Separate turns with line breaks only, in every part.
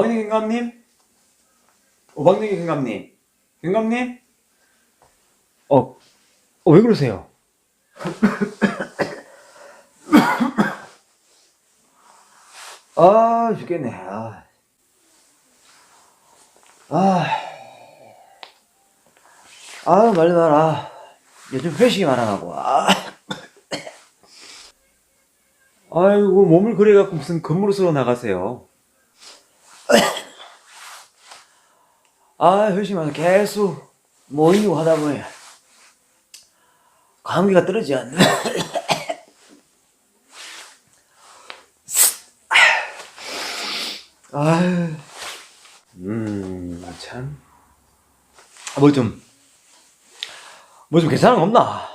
오방님 경감님? 오방님 경감님? 경감님? 왜 그러세요? 아, 죽겠네. 말도 마라. 요즘 회식이 많아가고. 아이고, 몸을 그래갖고 무슨 근무로 쓰러 나가세요. 회식이 많아. 계속 모이고 하다 보니 감기가 떨어지지 않네. 참. 뭐 좀 괜찮은 거 없나?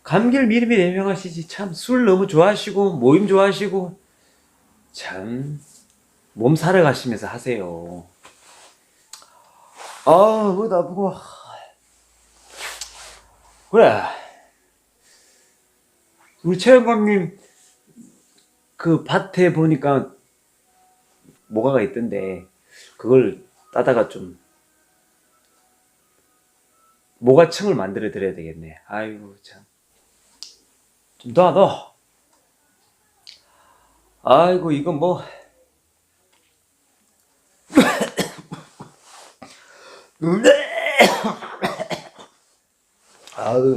감기를 미리미리 예명하시지. 참, 술 너무 좋아하시고, 모임 좋아하시고, 참, 몸 사러 가시면서 하세요. 머리도 아프고. 그래. 우리 최영감님, 그 밭에 보니까 뭐가가 있던데, 그걸 따다가 좀, 모가층을 만들어 드려야 되겠네. 아이고, 참. 좀 놔. 아이고, 이건 뭐.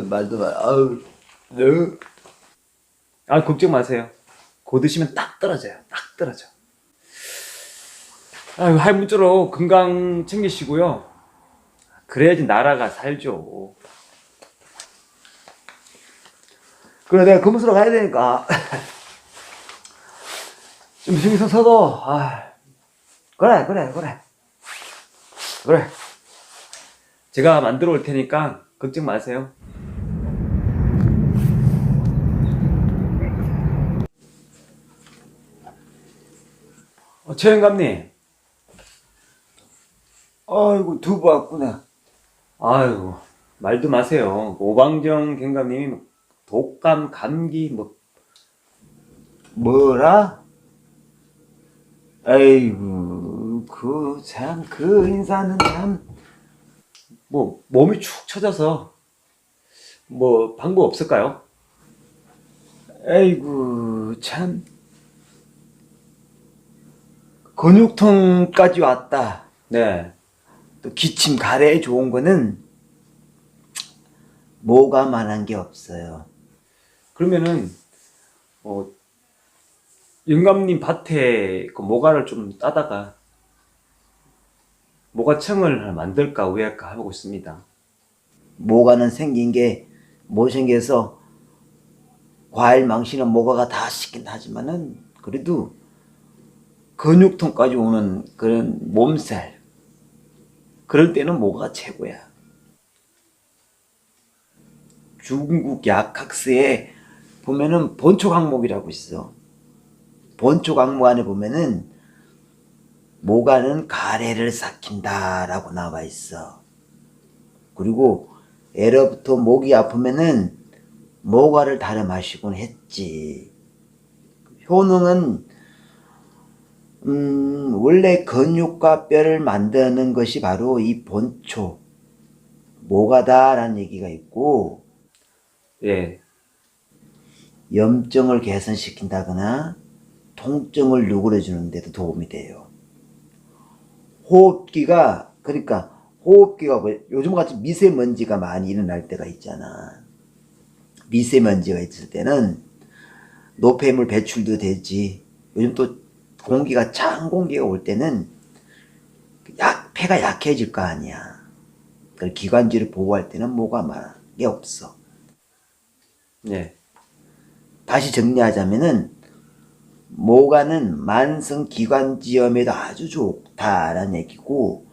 말도 마. 걱정 마세요. 고 드시면 딱 떨어져요. 딱 떨어져. 할무쪼록 건강 챙기시고요. 그래야지 나라가 살죠. 그래, 내가 근무소로 가야 되니까. 좀 신경 써도, 그래. 제가 만들어 올 테니까, 걱정 마세요. 최영감님. 아이고, 두부 왔구나. 아이고, 말도 마세요. 오방정 경감님이 독감, 감기, 뭐라? 아이고, 그 인사는 참, 몸이 축 처져서, 방법 없을까요? 아이고, 참. 근육통까지 왔다. 네. 또 기침, 가래에 좋은 거는 모가만한 게 없어요. 그러면은 영감님 밭에 그 모가를 좀 따다가 모가청을 만들까 왜 할까 하고 있습니다. 모가는 생긴 게 못생겨서 과일 망신은 모가가 다 씻긴 하지만은 그래도 근육통까지 오는 그런 몸살, 그럴 때는 모가가 최고야. 중국 약학서에 보면은 본초강목이라고 있어. 본초강목 안에 보면은 모가는 가래를 삭힌다라고 나와 있어. 그리고 애로부터 목이 아프면은 모가를 달여 마시곤 했지. 효능은 원래 근육과 뼈를 만드는 것이 바로 이 본초 모가다라는 얘기가 있고, 예, 염증을 개선시킨다거나 통증을 누그러주는 데도 도움이 돼요. 호흡기가 요즘같이 미세먼지가 많이 일어날 때가 있잖아. 미세먼지가 있을 때는 노폐물 배출도 되지. 요즘 또 공기가 찬 공기가 올 때는 폐가 약해질 거 아니야. 기관지를 보호할 때는 모가만 게 없어. 네. 다시 정리하자면은 모가는 만성 기관지염에도 아주 좋다라는 얘기고,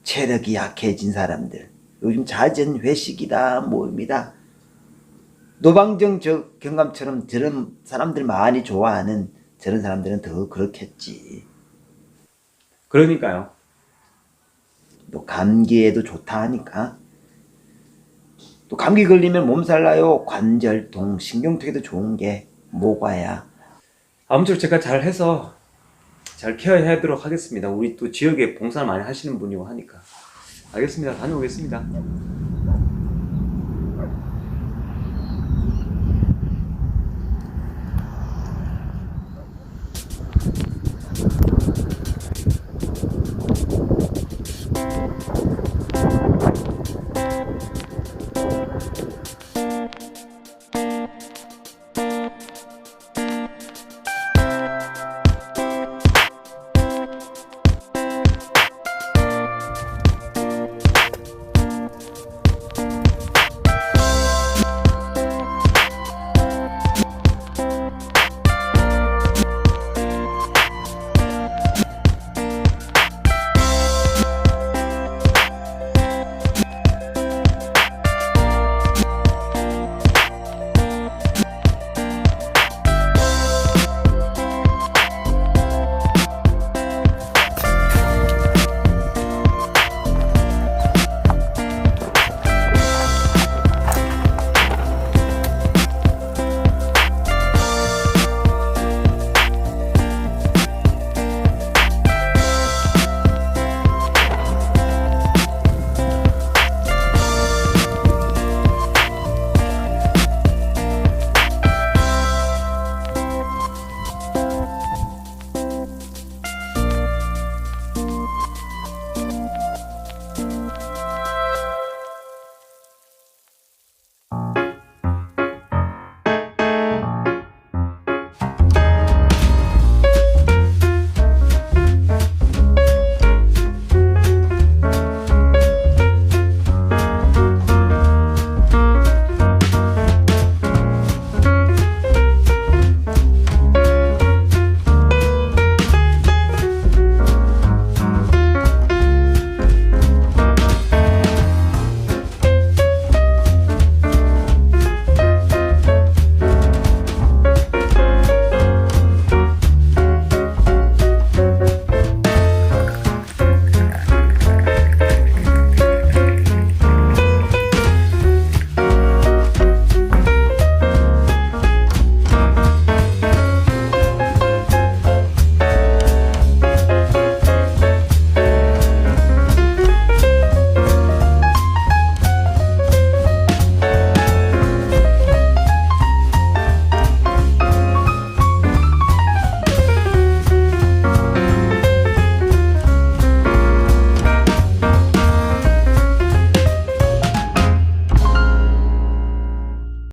체력이 약해진 사람들, 요즘 잦은 회식이다, 모임이다, 노방정 경감처럼 저런 사람들 많이 좋아하는 저런 사람들은 더 그렇겠지. 그러니까요. 또 감기에도 좋다 하니까. 또 감기 걸리면 몸살 나요. 관절통, 신경통에도 좋은 게 모과야. 아무쪼록 제가 잘해서 잘 케어하도록 하겠습니다. 우리 또 지역에 봉사를 많이 하시는 분이고 하니까. 알겠습니다. 다녀오겠습니다.